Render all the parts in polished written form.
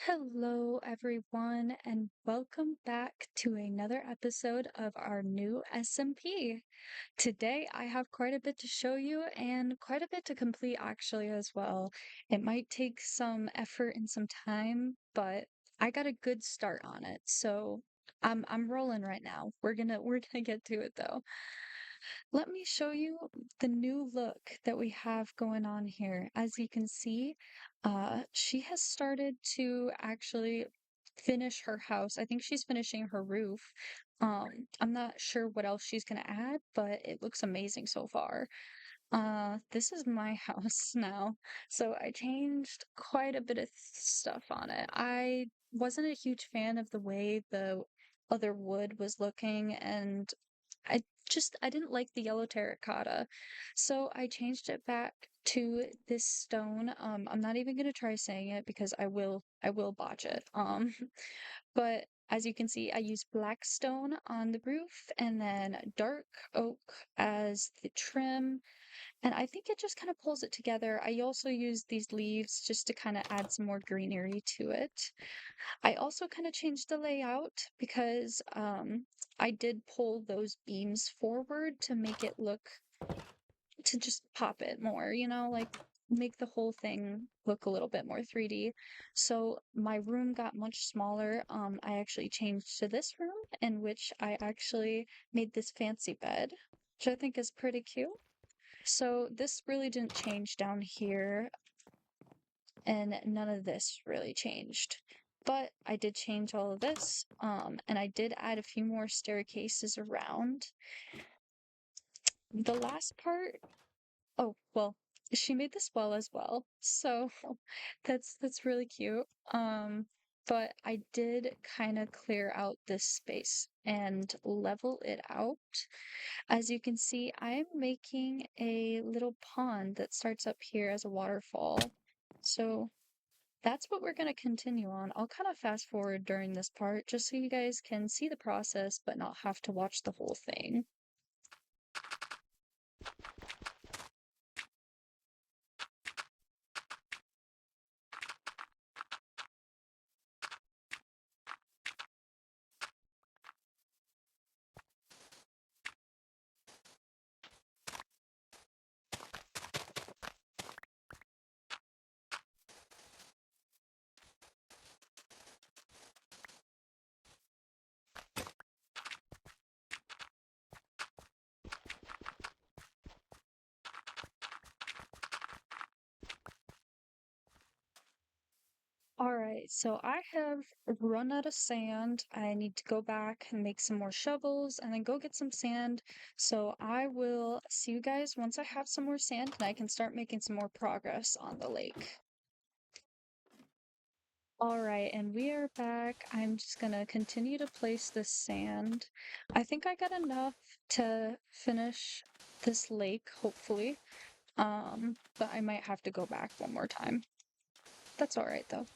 Hello, everyone, and welcome back to another episode of our new SMP. Today, I have quite a bit to show you and quite a bit to complete actually as well. It might take some effort and some time, but I got a good start on it. So I'm rolling right now. We're gonna get to it though. Let me show you the new look that we have going on here. As you can see, she has started to actually finish her house. I think she's finishing her roof. I'm not sure what else she's gonna add, but it looks amazing so far. This is my house now. So I changed quite a bit of stuff on it. I wasn't a huge fan of the way the other wood was looking, and I didn't like the yellow terracotta. So I changed it back to this stone. I'm not even gonna try saying it because I will botch it. But as you can see, I use black stone on the roof and then dark oak as the trim, and I think it just kind of pulls it together. I also use these leaves just to kind of add some more greenery to it. I also kind of changed the layout because I did pull those beams forward to make it look, to just pop it more, like make the whole thing look a little bit more 3D. So my room got much smaller. I actually changed to this room in which I actually made this fancy bed, which I think is pretty cute. So this really didn't change down here, and none of this really changed. But I did change all of this, and I did add a few more staircases around. The last part, oh, well, she made this well as well, so that's really cute. But I did kind of clear out this space and level it out. As you can see, I'm making a little pond that starts up here as a waterfall. So that's what we're going to continue on. I'll kind of fast forward during this part just so you guys can see the process but not have to watch the whole thing. All right, so I have run out of sand. I need to go back and make some more shovels and then go get some sand. So I will see you guys once I have some more sand and I can start making some more progress on the lake. All right, and we are back. I'm just gonna continue to place this sand. I think I got enough to finish this lake, hopefully. But I might have to go back one more time. That's all right though.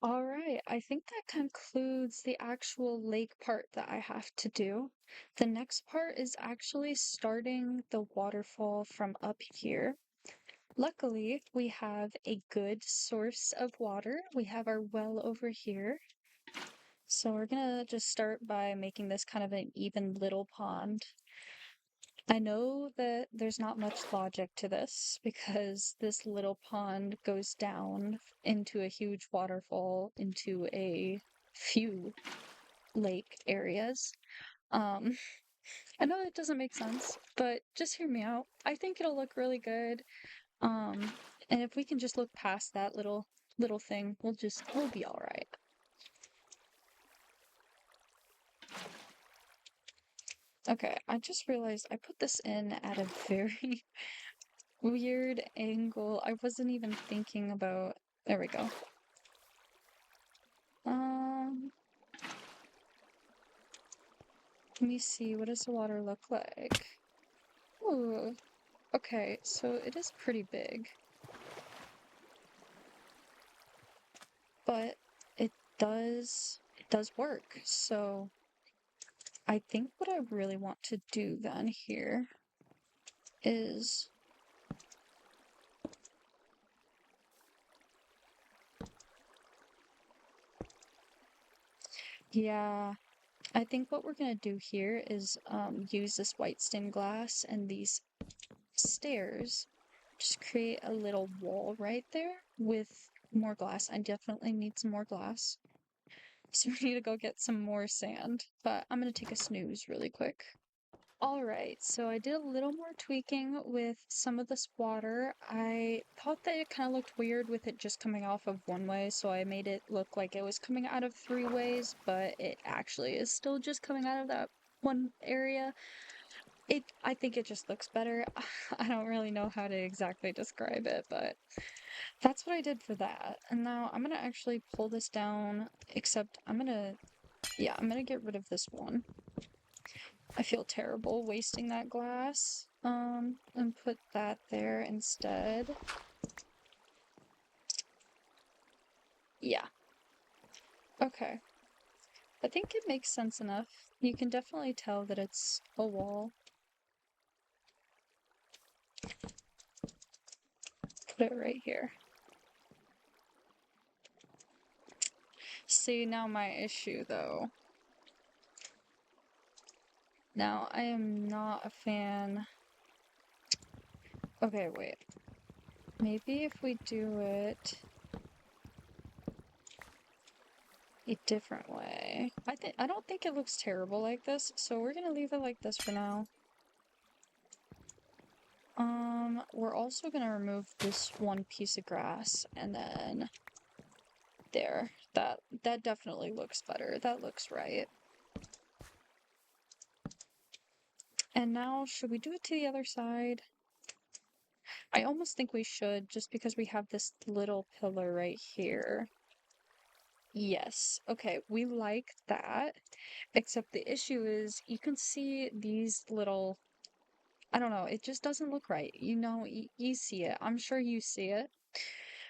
All right, I think that concludes the actual lake part that I have to do. The next part is actually starting the waterfall from up here. Luckily, we have a good source of water. We have our well over here. So we're gonna just start by making this kind of an even little pond. I know that there's not much logic to this because this little pond goes down into a huge waterfall into a few lake areas. Um, I know it doesn't make sense, but just hear me out. I think it'll look really good. Um, and if we can just look past that little thing, we'll be all right. Okay, I just realized I put this in at a very weird angle. I wasn't even thinking about. There we go. Um, Let me see. What does the water look like? Ooh, okay, so it is pretty big, but it does work. So I think what I really want to do then here is, yeah, I think what we're gonna do here is use this white stained glass and these stairs. Just create a little wall right there with more glass. I definitely need some more glass. So we need to go get some more sand, but I'm gonna take a snooze really quick. All right, so I did a little more tweaking with some of this water. I thought that it kind of looked weird with it just coming off of one way, so I made it look like it was coming out of three ways, but it actually is still just coming out of that one area. I think it just looks better. I don't really know how to exactly describe it, but that's what I did for that. And now I'm gonna actually pull this down, except yeah, I'm gonna get rid of this one. I feel terrible wasting that glass. And put that there instead. Yeah. Okay. I think it makes sense enough. You can definitely tell that it's a wall. Put it right here. See, now my issue though. Now, I am not a fan. Okay, wait. Maybe if we do it a different way. I don't think it looks terrible like this, so we're gonna leave it like this for now. We're also gonna remove this one piece of grass and then there. That definitely looks better. That looks right. And now, should we do it to the other side? I almost think we should, just because we have this little pillar right here. Yes. Okay, we like that. Except the issue is you can see these little, I don't know, it just doesn't look right. You know, you see it. I'm sure you see it.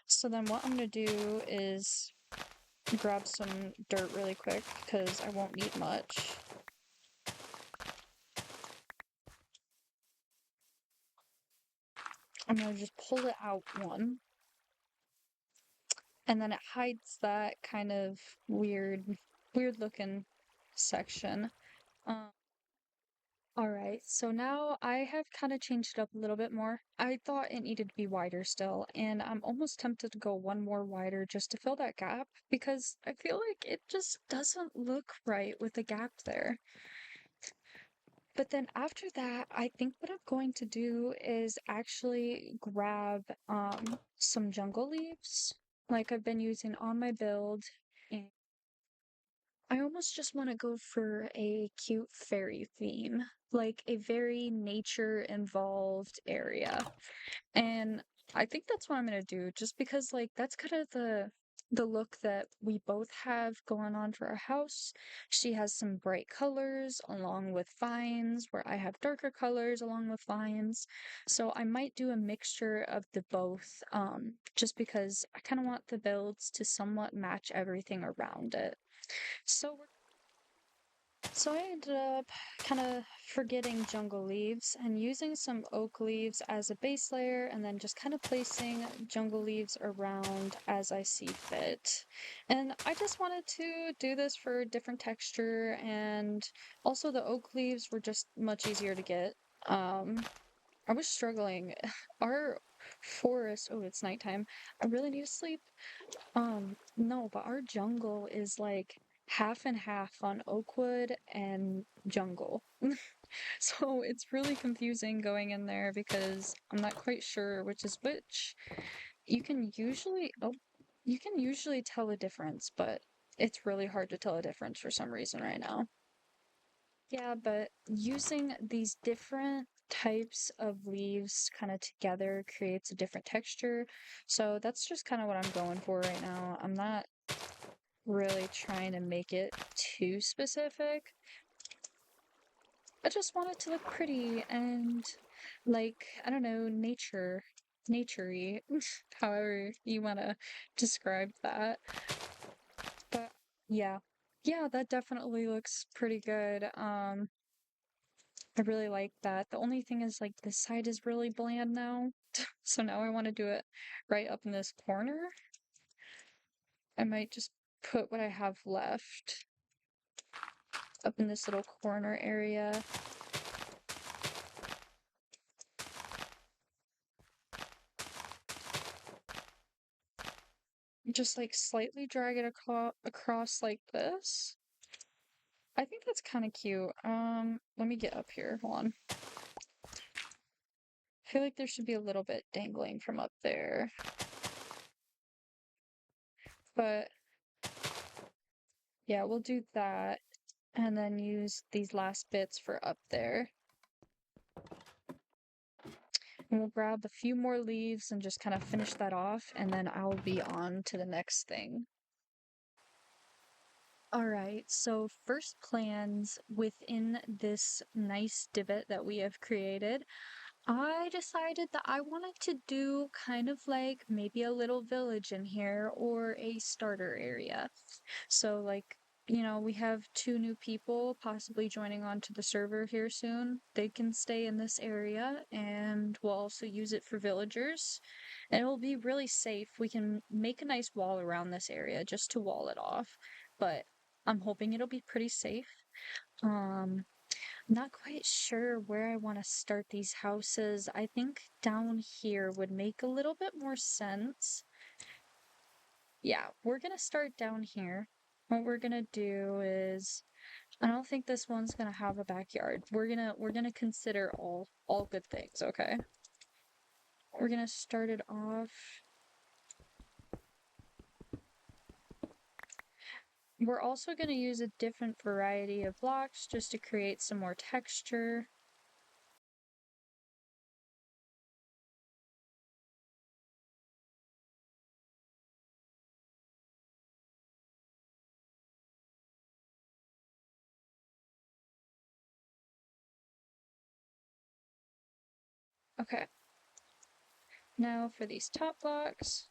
So then what I'm gonna do is grab some dirt really quick because I won't need much. I'm gonna just pull it out one. And then it hides that kind of weird looking section. Um, all right, so now I have kind of changed it up a little bit more. I thought it needed to be wider still, and I'm almost tempted to go one more wider just to fill that gap because I feel like it just doesn't look right with the gap there. But then after that, I think what I'm going to do is actually grab some jungle leaves like I've been using on my build. And I almost just want to go for a cute fairy theme, like a very nature involved area. And I think that's what I'm gonna do, just because like that's kind of the look that we both have going on for our house. She has some bright colors along with vines, where I have darker colors along with vines. So I might do a mixture of the both, just because I kind of want the builds to somewhat match everything around it. So so I ended up kind of forgetting jungle leaves and using some oak leaves as a base layer and then just kind of placing jungle leaves around as I see fit. And I just wanted to do this for different texture, and also the oak leaves were just much easier to get. Um, I was struggling. Our forest, oh, it's nighttime. I really need to sleep. No, but our jungle is like half and half on oakwood and jungle. So it's really confusing going in there because I'm not quite sure which is which. You can usually tell a difference, but it's really hard to tell a difference for some reason right now. Yeah, but using these different types of leaves kind of together creates a different texture. So that's just kind of what I'm going for right now. I'm not really trying to make it too specific. I just want it to look pretty and like, I don't know, naturey, however you want to describe that. But yeah. Yeah, that definitely looks pretty good. I really like that. The only thing is like this side is really bland now. So now I want to do it right up in this corner. I might just put what I have left up in this little corner area. Just like slightly drag it across like this. I think that's kind of cute. Let me get up here. Hold on. I feel like there should be a little bit dangling from up there. But yeah, we'll do that and then use these last bits for up there. And we'll grab a few more leaves and just kind of finish that off, and then I'll be on to the next thing. All right, so first plans within this nice divot that we have created, I decided that I wanted to do kind of like maybe a little village in here or a starter area. So like, we have two new people possibly joining onto the server here soon. They can stay in this area and we'll also use it for villagers. And it will be really safe. We can make a nice wall around this area just to wall it off, but I'm hoping it'll be pretty safe. Um, not quite sure where I want to start these houses. I think down here would make a little bit more sense. Yeah, we're gonna start down here. What we're gonna do is, I don't think this one's gonna have a backyard. We're gonna consider all good things, okay? We're gonna start it off. We're also gonna use a different variety of blocks just to create some more texture. Okay. Now for these top blocks.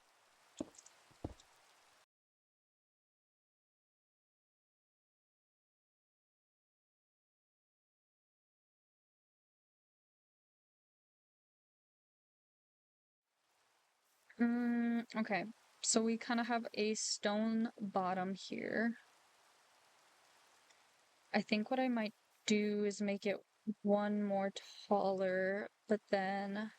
Okay. So we kind of have a stone bottom here. I think what I might do is make it one more taller, but then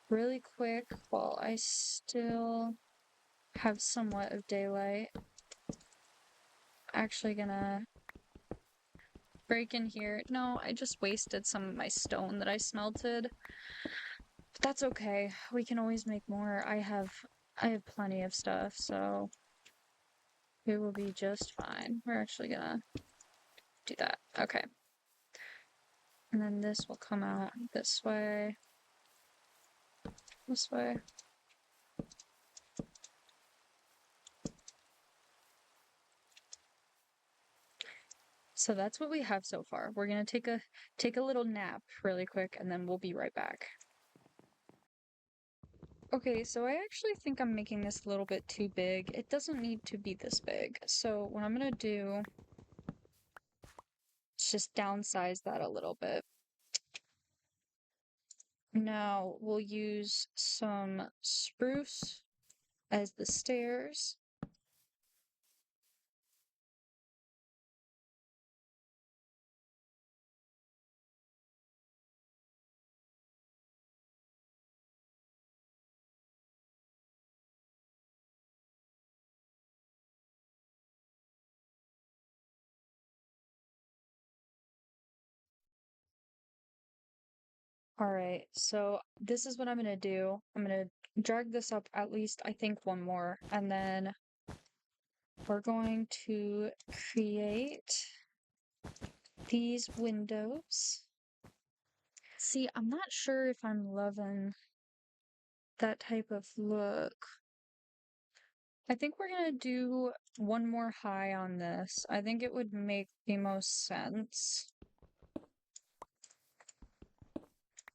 really quick while I still have somewhat of daylight. Actually gonna break in here. No, I just wasted some of my stone that I smelted. But that's okay. We can always make more. I have plenty of stuff, so it will be just fine. We're actually gonna do that. Okay. And then this will come out this way. This way. So that's what we have so far. We're gonna take a little nap really quick and then we'll be right back. Okay, so I actually think I'm making this a little bit too big. It doesn't need to be this big. So what I'm gonna do is just downsize that a little bit. Now we'll use some spruce as the stairs. All right, so this is what I'm gonna do. I'm gonna drag this up at least, I think, one more, and then we're going to create these windows. See, I'm not sure if I'm loving that type of look. I think we're gonna do one more high on this. I think it would make the most sense.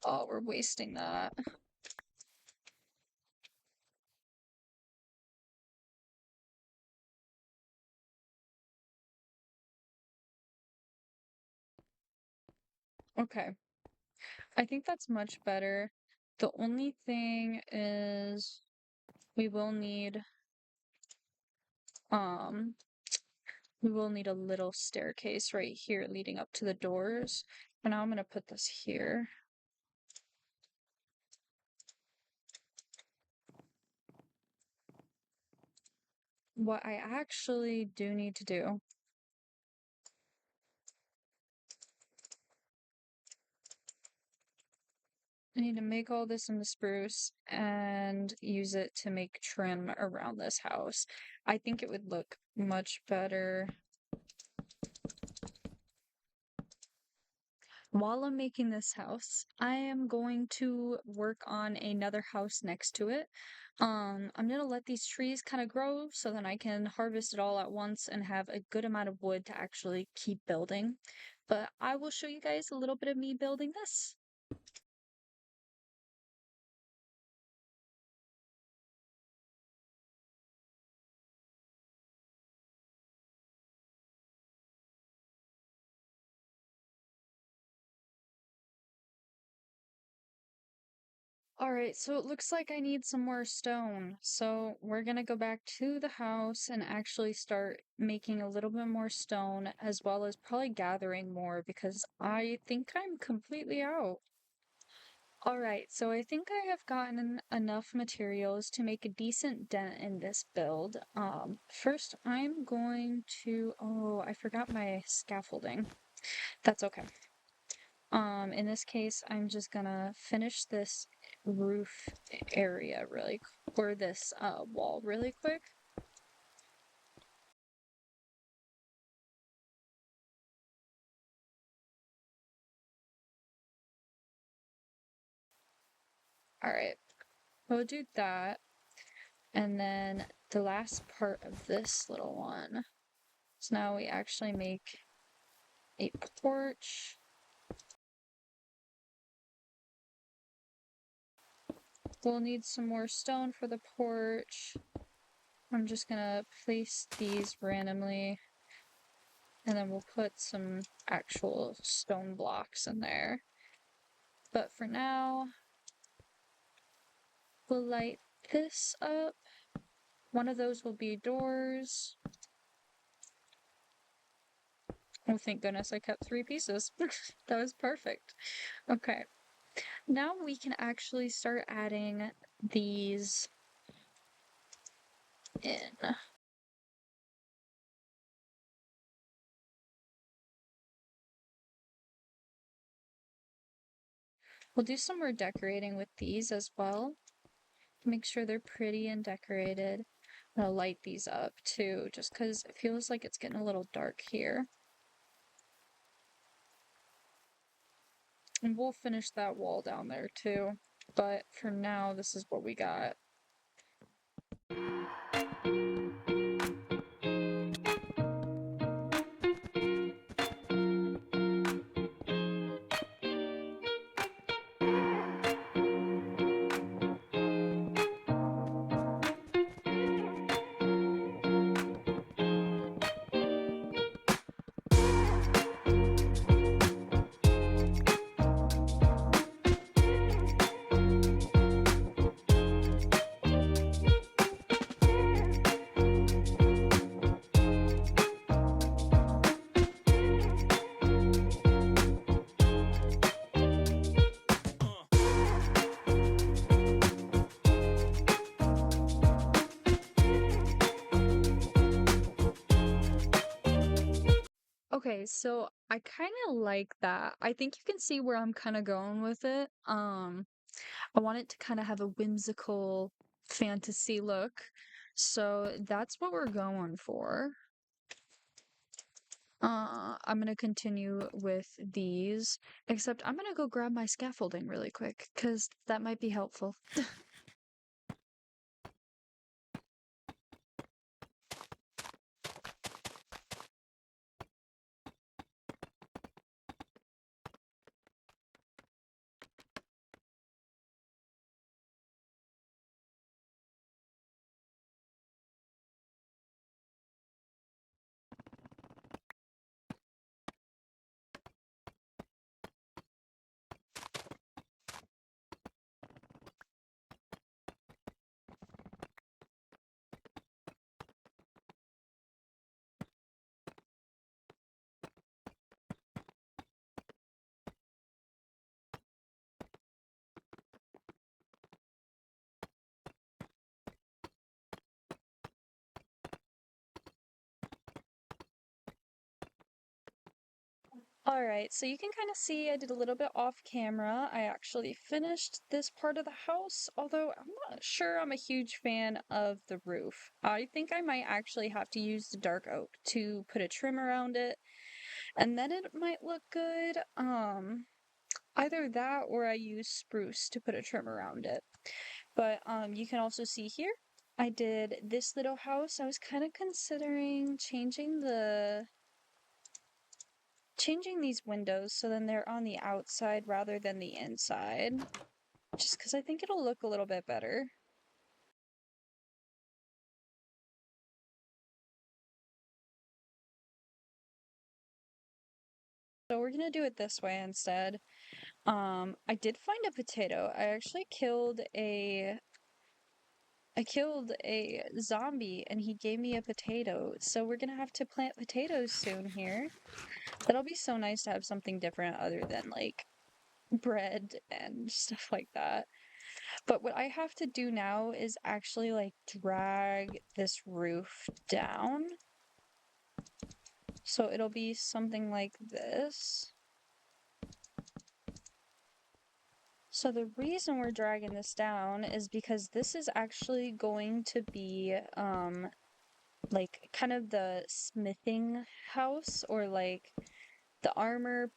Oh, we're wasting that. Okay, I think that's much better. The only thing is we will need um we will need a little staircase right here leading up to the doors. For now I'm gonna put this here. What I actually do need to do, I need to make all this into spruce and use it to make trim around this house. I think it would look much better. While I'm making this house, I am going to work on another house next to it. I'm gonna let these trees kind of grow so that I can harvest it all at once and have a good amount of wood to actually keep building. But I will show you guys a little bit of me building this. All right, so it looks like I need some more stone. So we're gonna go back to the house and actually start making a little bit more stone, as well as probably gathering more because I think I'm completely out. All right, so I think I have gotten enough materials to make a decent dent in this build. First I'm going to, oh, I forgot my scaffolding. That's okay. In this case, I'm just gonna finish this roof area or this wall really quick. All right, we'll do that. And then the last part of this little one. So now we actually make a porch. We'll need some more stone for the porch. I'm just gonna place these randomly, and then we'll put some actual stone blocks in there. But for now, we'll light this up. One of those will be doors. Oh, thank goodness I kept 3 pieces. That was perfect. Okay. Now we can actually start adding these in. We'll do some more decorating with these as well. Make sure they're pretty and decorated. I'm gonna light these up too, just because it feels like it's getting a little dark here. And we'll finish that wall down there too. But for now, this is what we got. Okay, so I kind of like that. I think you can see where I'm kind of going with it. I want it to kind of have a whimsical fantasy look. So that's what we're going for. I'm gonna continue with these, except I'm gonna go grab my scaffolding really quick, because that might be helpful. All right, so you can kind of see I did a little bit off camera. I actually finished this part of the house, although I'm not sure I'm a huge fan of the roof. I think I might actually have to use the dark oak to put a trim around it, and then it might look good. Either that or I use spruce to put a trim around it. But you can also see here, I did this little house. I was kind of considering changing these windows so then they're on the outside rather than the inside, just because I think it'll look a little bit better. So we're gonna do it this way instead. I did find a potato. I killed a zombie and he gave me a potato. So we're gonna have to plant potatoes soon here. That'll be so nice to have something different other than like bread and stuff like that. But what I have to do now is actually like drag this roof down. So it'll be something like this. So the reason we're dragging this down is because this is actually going to be like kind of the smithing house, or like the armor,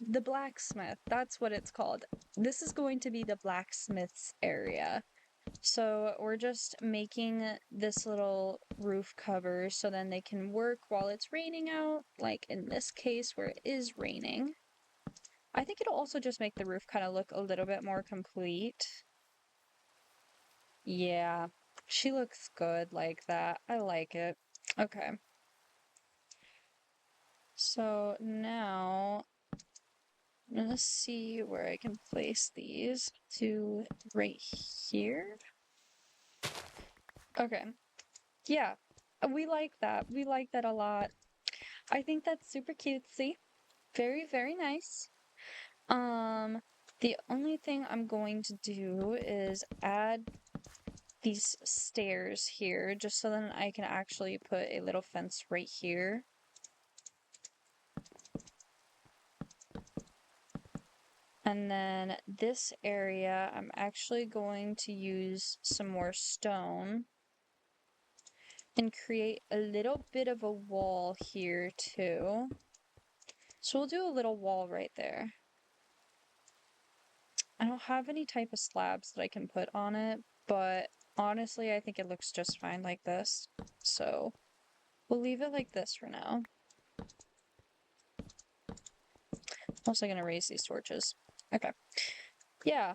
the blacksmith. That's what it's called. This is going to be the blacksmith's area. So we're just making this little roof cover so then they can work while it's raining out, like in this case where it is raining. I think it'll also just make the roof kind of look a little bit more complete. Yeah, she looks good like that. I like it. Okay. So now I'm gonna see where I can place these to right here. Okay. Yeah, we like that. We like that a lot. I think that's super cutesy. Very, very nice. The only thing I'm going to do is add these stairs here, just so then I can actually put a little fence right here. And then this area, I'm actually going to use some more stone and create a little bit of a wall here too. So we'll do a little wall right there. I don't have any type of slabs that I can put on it, but honestly, I think it looks just fine like this. So we'll leave it like this for now. I'm also gonna raise these torches. Okay. Yeah.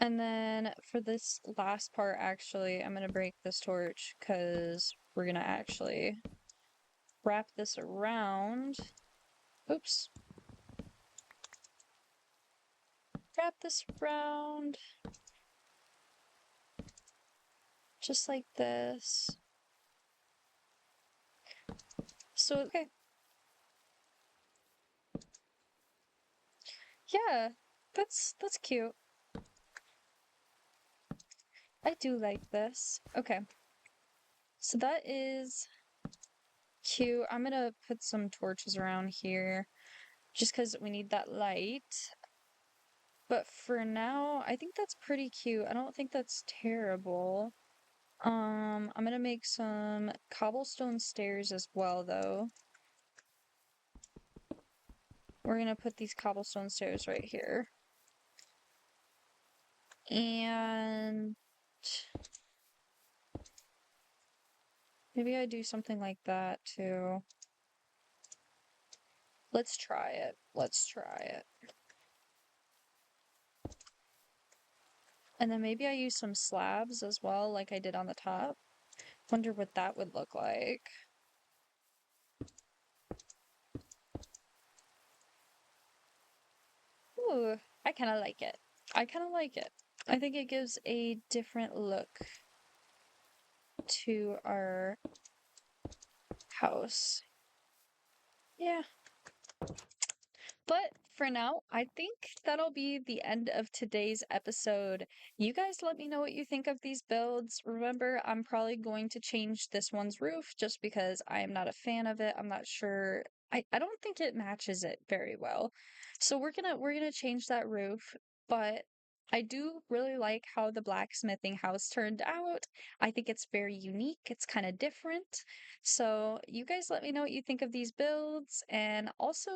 And then for this last part, actually, I'm gonna break this torch because we're gonna actually wrap this around. Oops. Wrap this around. Just like this. So, okay. Yeah, that's cute. I do like this. Okay. So that is cute. I'm gonna put some torches around here just because we need that light. But for now, I think that's pretty cute. I don't think that's terrible. I'm gonna make some cobblestone stairs as well, though. We're gonna put these cobblestone stairs right here. And maybe I do something like that too. Let's try it. Let's try it. And then maybe I use some slabs as well, like I did on the top. Wonder what that would look like. Ooh, I kind of like it. I kind of like it. I think it gives a different look to our house. Yeah. But for now, I think that'll be the end of today's episode. You guys let me know what you think of these builds. Remember, I'm probably going to change this one's roof just because I am not a fan of it. I'm not sure. I don't think it matches it very well. So we're gonna change that roof, but I do really like how the blacksmithing house turned out. I think it's very unique. It's kind of different. So you guys let me know what you think of these builds, and also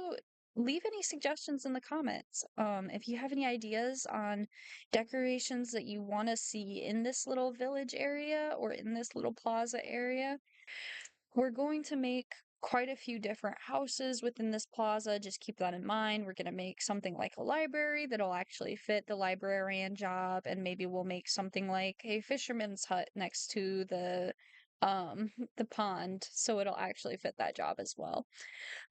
leave any suggestions in the comments. If you have any ideas on decorations that you want to see in this little village area or in this little plaza area, we're going to make quite a few different houses within this plaza. Just keep that in mind. We're going to make something like a library that'll actually fit the librarian job, and maybe we'll make something like a fisherman's hut next to the pond so it'll actually fit that job as well.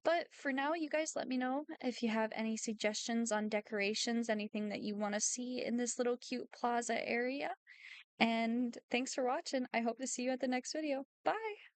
But for now, you guys let me know if you have any suggestions on decorations, anything that you want to see in this little cute plaza area. And thanks for watching. I hope to see you at the next video. Bye!